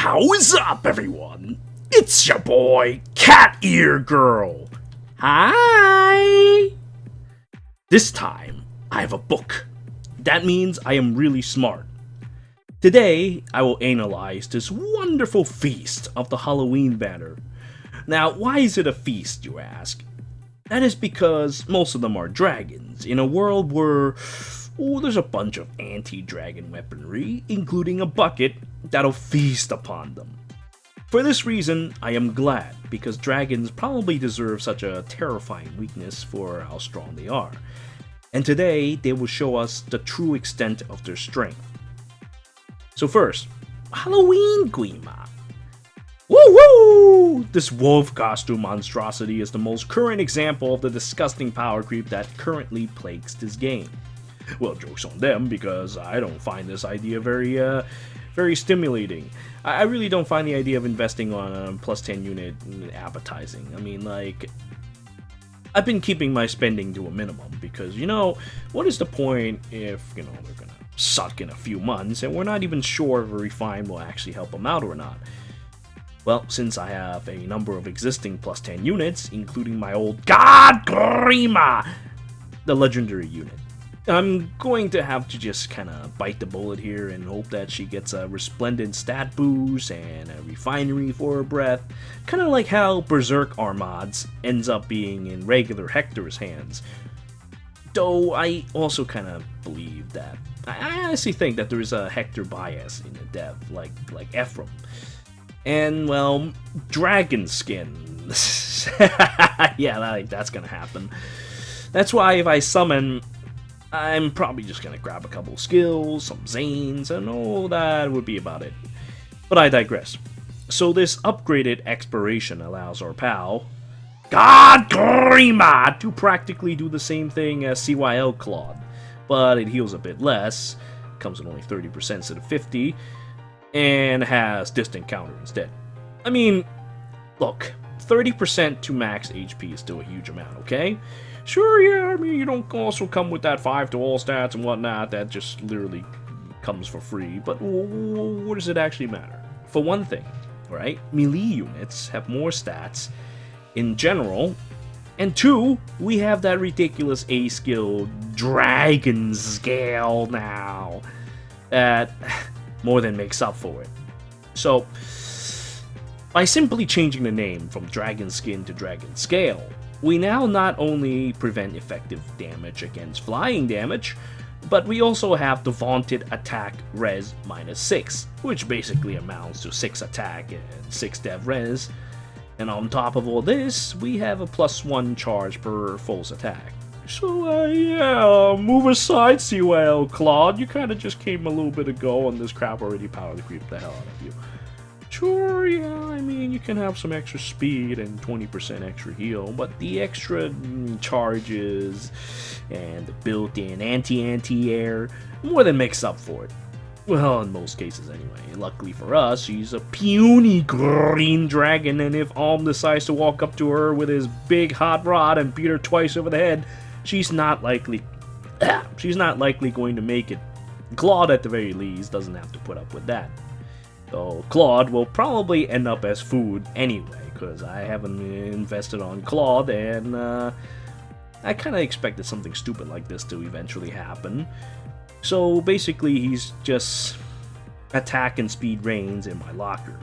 How's up, everyone? It's your boy, Cat Ear Girl. Hi! This time, I have a book. That means I am really smart. Today, I will analyze this wonderful feast of the Halloween banner. Now, why is it a feast, you ask? That is because most of them are dragons, in a world where there's a bunch of anti-dragon weaponry, including a bucket that'll feast upon them. For this reason, I am glad, because dragons probably deserve such a terrifying weakness for how strong they are. And today, they will show us the true extent of their strength. So first, Halloween Grima. Woo woo! This wolf costume monstrosity is the most current example of the disgusting power creep that currently plagues this game. Well, joke's on them, because I don't find this idea very stimulating. I really don't find the idea of investing on a plus 10 unit appetizing. I mean, like, I've been keeping my spending to a minimum, because, what is the point if, they're gonna suck in a few months, and we're not even sure if a refine will actually help them out or not. Well, since I have a number of existing plus 10 units, including my old God Grima, the legendary unit, I'm going to have to just kind of bite the bullet here and hope that she gets a resplendent stat boost and a refinery for her breath, kind of like how Berserk Armads ends up being in regular Hector's hands. Though I also kind of believe that, I honestly think that there is a Hector bias in the dev, like Ephraim. And, well, dragon skin. Yeah, that's gonna happen. That's why if I summon, I'm probably just gonna grab a couple skills, some Xanes, and that would be about it. But I digress. So this upgraded expiration allows our pal, God Grima, to practically do the same thing as CYL Claude, but it heals a bit less, comes in only 30% instead of 50%, and has distant counter instead. I mean, look, 30% to max HP is still a huge amount, okay? Sure, yeah, I mean, you don't also come with that 5 to all stats and whatnot, that just literally comes for free, but what does it actually matter? For one thing, right, melee units have more stats in general, and two, we have that ridiculous A skill Dragonscale now, that more than makes up for it. So, by simply changing the name from Dragon Skin to Dragonscale, we now not only prevent effective damage against flying damage, but we also have the vaunted attack res -6, which basically amounts to 6 attack and 6 dev res. And on top of all this, we have a +1 charge per false attack. So, yeah, move aside, CYL Claude. You kind of just came a little bit ago, and this crap already power creeped the hell out of you. Sure, yeah, I mean, you can have some extra speed and 20% extra heal, but the extra charges and the built-in anti-air more than makes up for it. Well, in most cases anyway. Luckily for us, she's a puny green dragon, and if Alm decides to walk up to her with his big hot rod and beat her twice over the head, she's not likely going to make it. Claude, at the very least, doesn't have to put up with that. So Claude will probably end up as food anyway, because I haven't invested on Claude, and I kind of expected something stupid like this to eventually happen. So basically, he's just attack and speed reigns in my locker.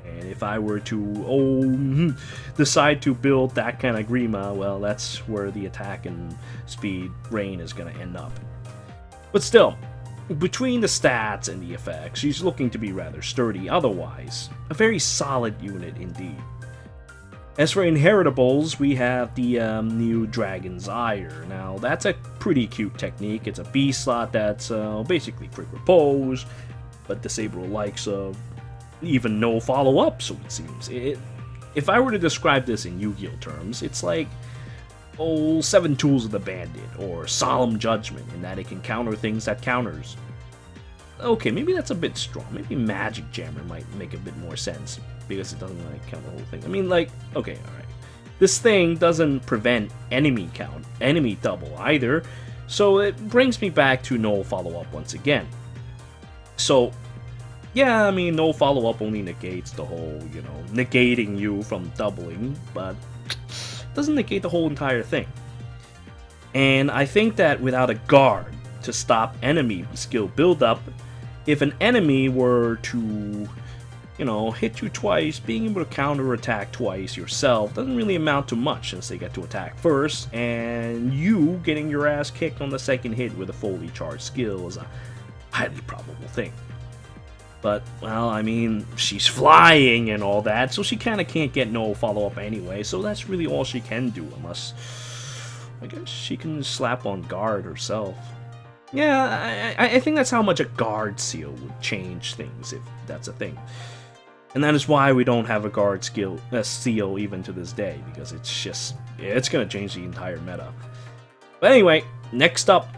And if I were to decide to build that kind of Grima, well, that's where the attack and speed reign is going to end up. But still, between the stats and the effects, she's looking to be rather sturdy otherwise. A very solid unit indeed. As for inheritables, we have the new Dragon's Ire. Now, that's a pretty cute technique. It's a B slot that's basically quick repose, but disable likes of even no follow-up, so it seems. If I were to describe this in Yu-Gi-Oh terms, it's like 7 Tools of the Bandit, or Solemn Judgment, in that it can counter things that counters. Okay, maybe that's a bit strong. Maybe Magic Jammer might make a bit more sense, because it doesn't count the whole thing. I mean, okay, alright. This thing doesn't prevent enemy double either, so it brings me back to no follow-up once again. So, Yeah, I mean, no follow-up only negates the whole, you know, negating you from doubling, but doesn't negate the whole entire thing. And I think that without a guard to stop enemy skill build-up, if an enemy were to, you know, hit you twice, being able to counter-attack twice yourself doesn't really amount to much since they get to attack first, and you getting your ass kicked on the second hit with a fully charged skill is a highly probable thing. But, well, I mean, she's flying and all that, so she kind of can't get no follow-up anyway, so that's really all she can do, unless, I guess she can slap on guard herself. Yeah, I think that's how much a guard seal would change things, if that's a thing. And that is why we don't have a guard seal even to this day, because it's gonna change the entire meta. But anyway, next up,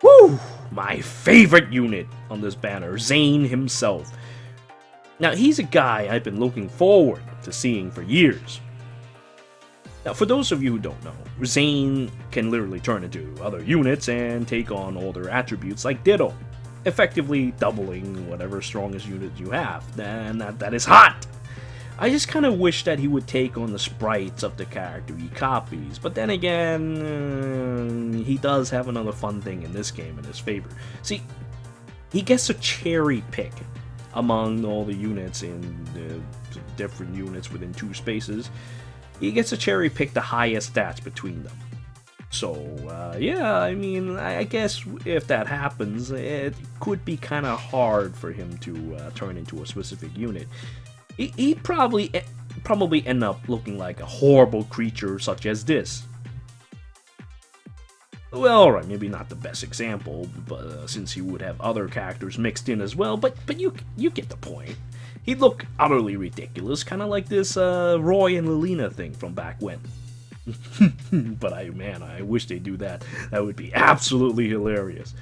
woo! My favorite unit on this banner, Xane himself. Now, he's a guy I've been looking forward to seeing for years. Now, for those of you who don't know, Xane can literally turn into other units and take on all their attributes like Ditto, effectively doubling whatever strongest unit you have, and that is hot! I just kind of wish that he would take on the sprites of the character he copies, but then again, he does have another fun thing in this game in his favor. See, he gets to cherry pick among all the units in the different units within 2 spaces. He gets to cherry pick the highest stats between them. So, yeah, I mean, I guess if that happens, it could be kind of hard for him to turn into a specific unit. He'd probably end up looking like a horrible creature such as this. Well, alright, maybe not the best example, but since he would have other characters mixed in as well, but you get the point. He'd look utterly ridiculous, kind of like this Roy and Lilina thing from back when. But I wish they'd do that. That would be absolutely hilarious.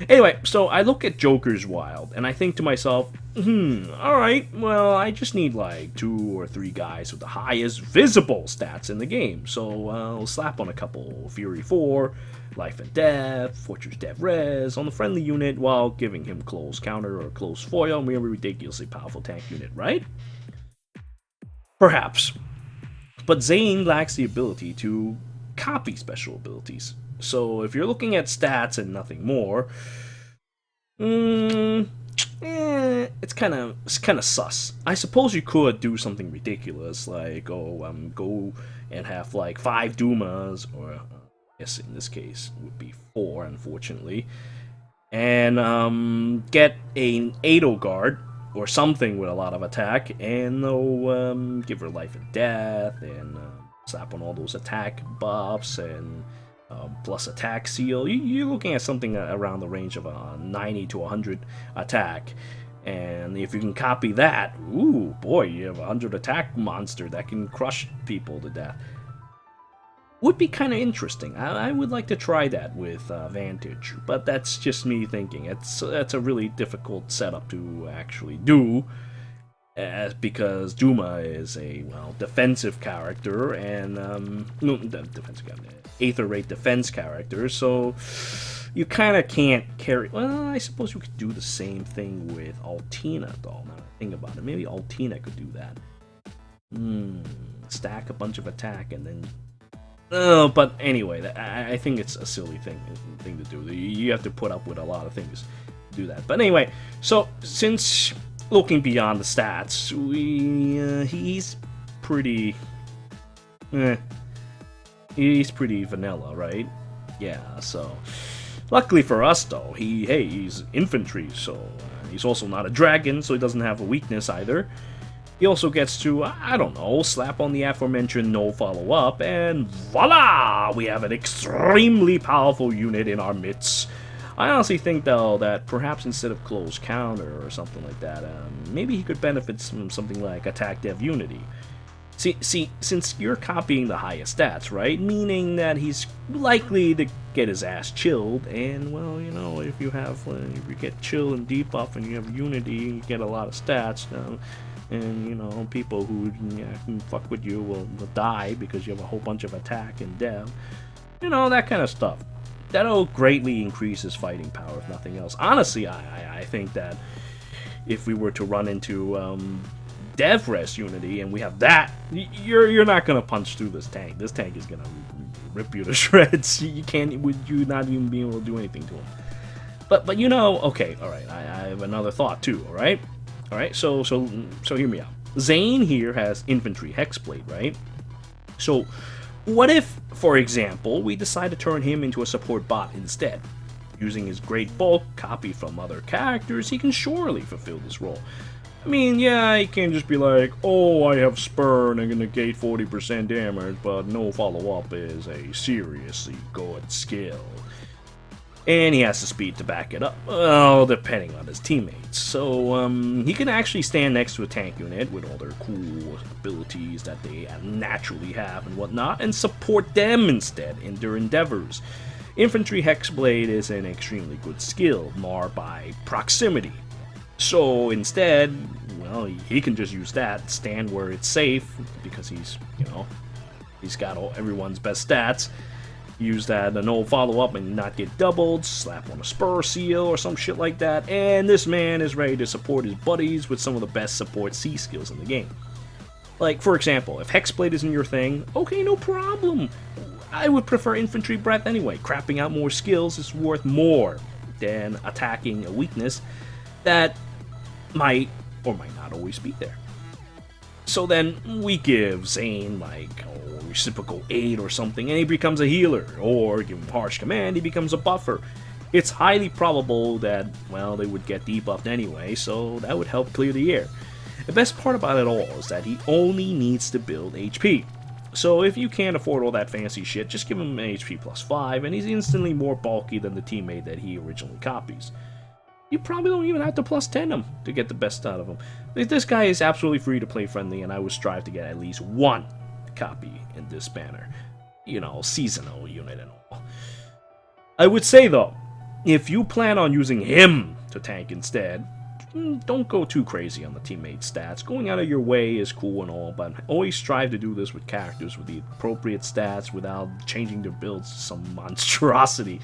Anyway, so I look at Jokers Wild, and I think to myself, alright, well, I just need like 2 or 3 guys with the highest visible stats in the game. So I'll slap on a couple Fury 4, Life and Death, Fortress Dev Res on the friendly unit while giving him close counter or close foil, and we're a ridiculously powerful tank unit, right? Perhaps. But Xane lacks the ability to copy special abilities. So if you're looking at stats and nothing more, it's kind of sus. I suppose you could do something ridiculous like go and have like 5 Dumas, or yes, in this case it would be 4, unfortunately, and get an Ado guard or something with a lot of attack, and they'll give her life and death, and slap on all those attack buffs, and plus attack seal. You're looking at something around the range of a 90 to 100 attack, and if you can copy that, ooh boy, you have a 100 attack monster that can crush people to death. Would be kind of interesting. I would like to try that with Vantage, but that's just me thinking. That's a really difficult setup to actually do, because Duma is a defensive character, and Aether Rate defense character, so you kind of can't carry. Well, I suppose you could do the same thing with Altina, though. Now I think about it, maybe Altina could do that. Stack a bunch of attack and then. But anyway, I think it's a silly thing to do. You have to put up with a lot of things to do that. But anyway, so since looking beyond the stats, he's pretty. He's pretty vanilla, right? Yeah. So luckily for us, though, he's infantry, so he's also not a dragon, so he doesn't have a weakness either. He also gets to, I don't know, slap on the aforementioned no follow-up, and voila! We have an extremely powerful unit in our midst. I honestly think, though, that perhaps instead of close counter or something like that, maybe he could benefit from something like attack dev unity. See, since you're copying the highest stats, right? Meaning that he's likely to get his ass chilled, and, well, you know, if you get chill and debuff and you have unity, you get a lot of stats, and, you know, people who can fuck with you will die because you have a whole bunch of attack and dev. You know, that kind of stuff. That'll greatly increase his fighting power, if nothing else. Honestly, I think that if we were to run into Dev Res Unity and we have that, you're not gonna punch through this tank. This tank is gonna rip you to shreds. Would you not even be able to do anything to him? But you know, okay, all right. I have another thought too. All right. So hear me out. Xane here has infantry hexblade, right? So what if, for example, we decide to turn him into a support bot instead? Using his great bulk copied from other characters, he can surely fulfill this role. I mean, yeah, he can't just be like, oh, I have Spur and I can negate 40% damage, but no follow-up is a seriously good skill. And he has the speed to back it up, well, depending on his teammates. So, he can actually stand next to a tank unit with all their cool abilities that they naturally have and whatnot, and support them instead in their endeavors. Infantry Hexblade is an extremely good skill, marred by proximity. So instead, well, he can just use that, stand where it's safe, because he's, you know, he's got everyone's best stats. Use that, no follow-up and not get doubled, slap on a spur seal or some shit like that, and this man is ready to support his buddies with some of the best support C skills in the game. Like, for example, if Hexblade isn't your thing, okay, no problem. I would prefer Infantry Breath anyway. Crapping out more skills is worth more than attacking a weakness that might or might not always be there. So then we give Xane like reciprocal aid or something and he becomes a healer, or give him harsh command, he becomes a buffer. It's highly probable that, well, they would get debuffed anyway, so that would help clear the air. The best part about it all is that he only needs to build HP. So if you can't afford all that fancy shit, just give him an HP plus 5 and he's instantly more bulky than the teammate that he originally copies. You probably don't even have to plus 10 him to get the best out of him. This guy is absolutely free to play friendly, and I would strive to get at least one copy in this banner. You know, seasonal unit and all. I would say though, if you plan on using him to tank instead, don't go too crazy on the teammate stats. Going out of your way is cool and all, but always strive to do this with characters with the appropriate stats without changing their builds to some monstrosity.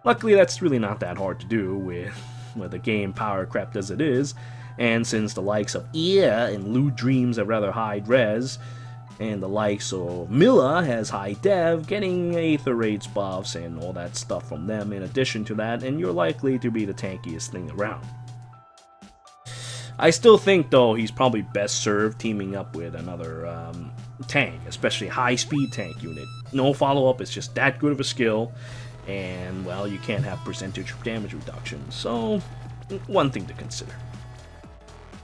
Luckily, that's really not that hard to do with the game power crept as it is, and since the likes of Ea and Lou Dreams have rather high res, and the likes of Milla has high dev, getting Aether Raids buffs and all that stuff from them in addition to that, and you're likely to be the tankiest thing around. I still think, though, he's probably best served teaming up with another tank, especially high-speed tank unit. No follow-up is just that good of a skill, and, well, you can't have percentage damage reduction, so one thing to consider.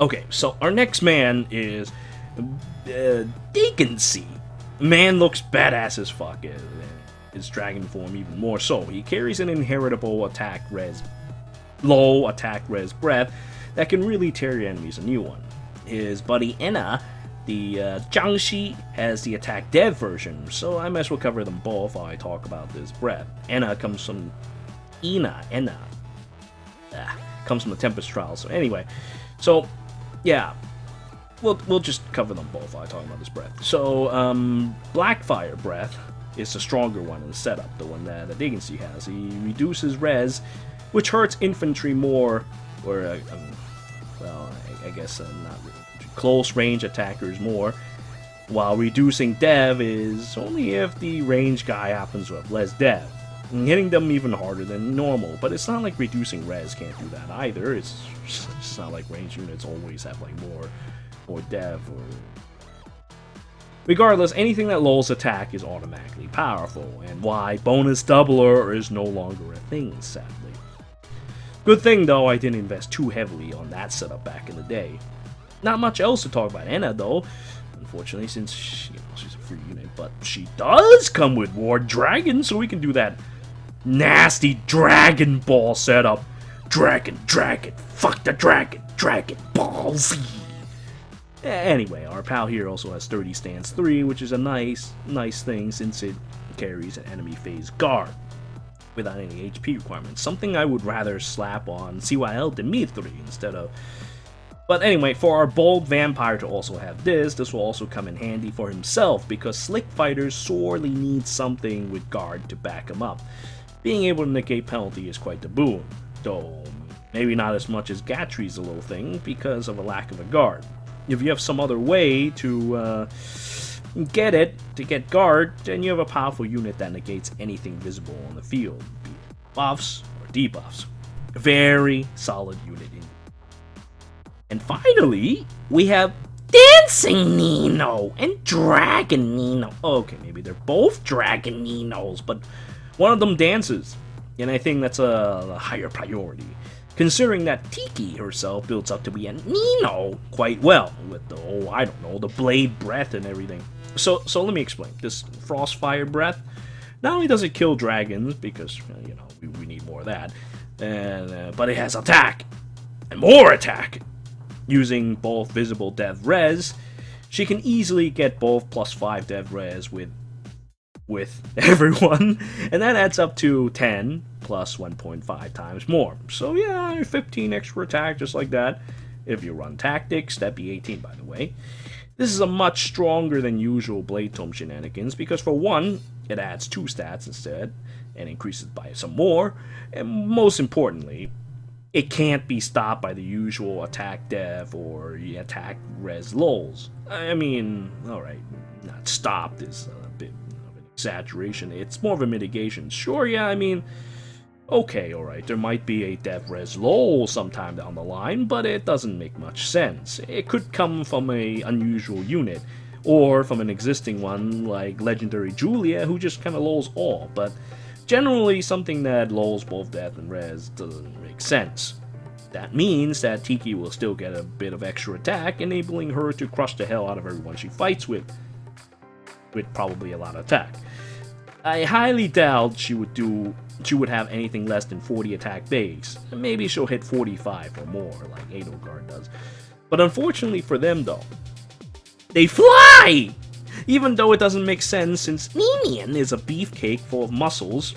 Okay, so our next man is Dheginsea. Man looks badass as fuck. His dragon form even more so. He carries an inheritable attack res, low attack res breath that can really tear your enemies a new one. His buddy Ena, the Jiangxi, has the attack dev version, so I might as well cover them both while I talk about this breath. Ena comes from comes from the Tempest Trial. So anyway, so yeah, we'll just cover them both while I talk about this breath. So Blackfire Breath is the stronger one in the setup, the one that Dheginsea has. He reduces res, which hurts infantry more, or well, I guess not really. Close range attackers more, while reducing dev is only if the range guy happens to have less dev, and hitting them even harder than normal. But it's not like reducing res can't do that either. It's not like range units always have like more dev. Regardless, anything that lulls attack is automatically powerful, and why bonus doubler is no longer a thing, sadly. Good thing though I didn't invest too heavily on that setup back in the day. Not much else to talk about Ena though, unfortunately, since she's a free unit, but she does come with War Dragon, so we can do that nasty Dragon Ball setup. Dragon, fuck the Dragon Ball Z. Anyway, our pal here also has 30 stance 3, which is a nice thing since it carries an enemy phase guard without any HP requirements. Something I would rather slap on CYL Dimitri instead of. But anyway, for our bold vampire to also have this will also come in handy for himself, because slick fighters sorely need something with guard to back him up. Being able to negate penalty is quite the boon, though Maybe not as much as Gatry's little thing because of a lack of a guard. If you have some other way to get guard, then you have a powerful unit that negates anything visible on the field, be it buffs or debuffs. A very solid unit indeed. And finally, we have Dancing Nino and Dragon Nino. Okay, maybe they're both Dragon Ninos, but one of them dances, and I think that's a higher priority, considering that Tiki herself builds up to be a Nino quite well with the the blade breath and everything. So let me explain. This Frostfire Breath, not only does it kill dragons, because we need more of that, but it has attack and more attack. Using both visible dev res, she can easily get both +5 dev res with everyone, and that adds up to 10 plus 1.5 times more. So yeah, 15 extra attack just like that. If you run tactics, that'd be 18 by the way. This is a much stronger than usual Blade Tome shenanigans because for one, it adds 2 stats instead, and increases by some more, and most importantly, it can't be stopped by the usual attack dev or attack res lulls. I mean, alright, not stopped is a bit of an exaggeration. It's more of a mitigation. Sure, yeah, I mean, okay, alright, there might be a dev res lull sometime down the line, but it doesn't make much sense. It could come from an unusual unit, or from an existing one like Legendary Julia, who just kind of lulls all, but generally, something that lulls both death and res doesn't make sense. That means that Tiki will still get a bit of extra attack, enabling her to crush the hell out of everyone she fights with probably a lot of attack. I highly doubt she would have anything less than 40 attack base. Maybe she'll hit 45 or more, like Edelgard does. But unfortunately for them though, they fly! Even though it doesn't make sense since Ninian is a beefcake full of muscles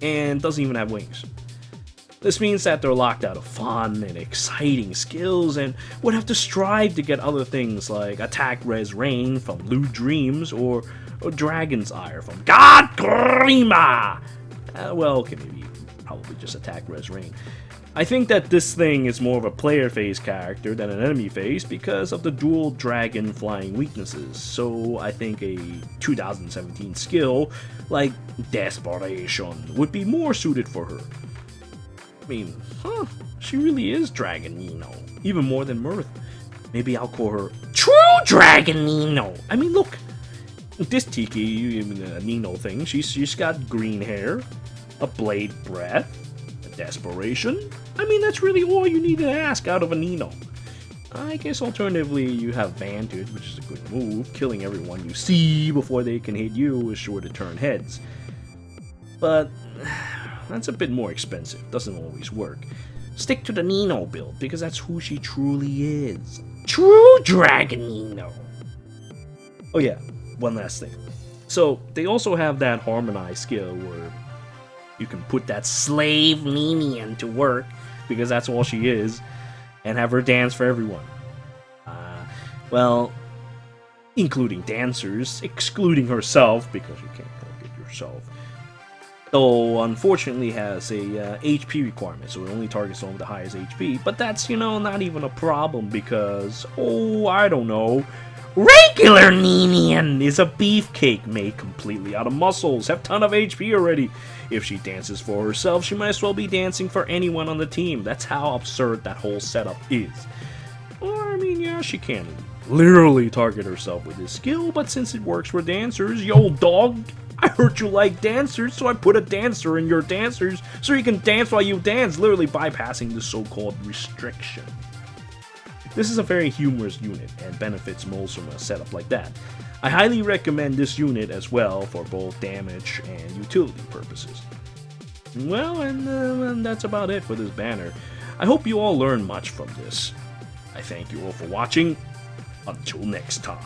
and doesn't even have wings. This means that they're locked out of fun and exciting skills and would have to strive to get other things like attack res rain from Blue Dreams or Dragon's Ire from God Grima! Okay, maybe probably just attack res rain. I think that this thing is more of a player phase character than an enemy phase because of the dual dragon flying weaknesses, so I think a 2017 skill like Desperation would be more suited for her. I mean, she really is Dragon Nino, even more than Mirth. Maybe I'll call her True Dragon Nino. I mean, look, this Tiki Nino thing, she's got green hair, a blade breath, desperation. I mean, that's really all you need to ask out of a Nino. I guess alternatively, you have Vantage, which is a good move. Killing everyone you see before they can hit you is sure to turn heads. But that's a bit more expensive, doesn't always work. Stick to the Nino build, because that's who she truly is. True Dragon Nino! Oh yeah, one last thing. So, they also have that Harmonize skill where you can put that slave Ninian to work, because that's all she is, and have her dance for everyone. Well, including dancers, excluding herself, because you can't help it yourself. Though, unfortunately, has a HP requirement, so it only targets someone with the highest HP, but that's, not even a problem, because, I don't know, regular Ninian is a beefcake made completely out of muscles, have ton of HP already. If she dances for herself, she might as well be dancing for anyone on the team. That's how absurd that whole setup is. Or, I mean, yeah, she can literally target herself with this skill, but since it works for dancers, yo dog, I heard you like dancers, so I put a dancer in your dancers so you can dance while you dance, literally bypassing the so-called restriction. This is a very humorous unit and benefits most from a setup like that. I highly recommend this unit as well for both damage and utility purposes. Well, and that's about it for this banner. I hope you all learned much from this. I thank you all for watching. Until next time.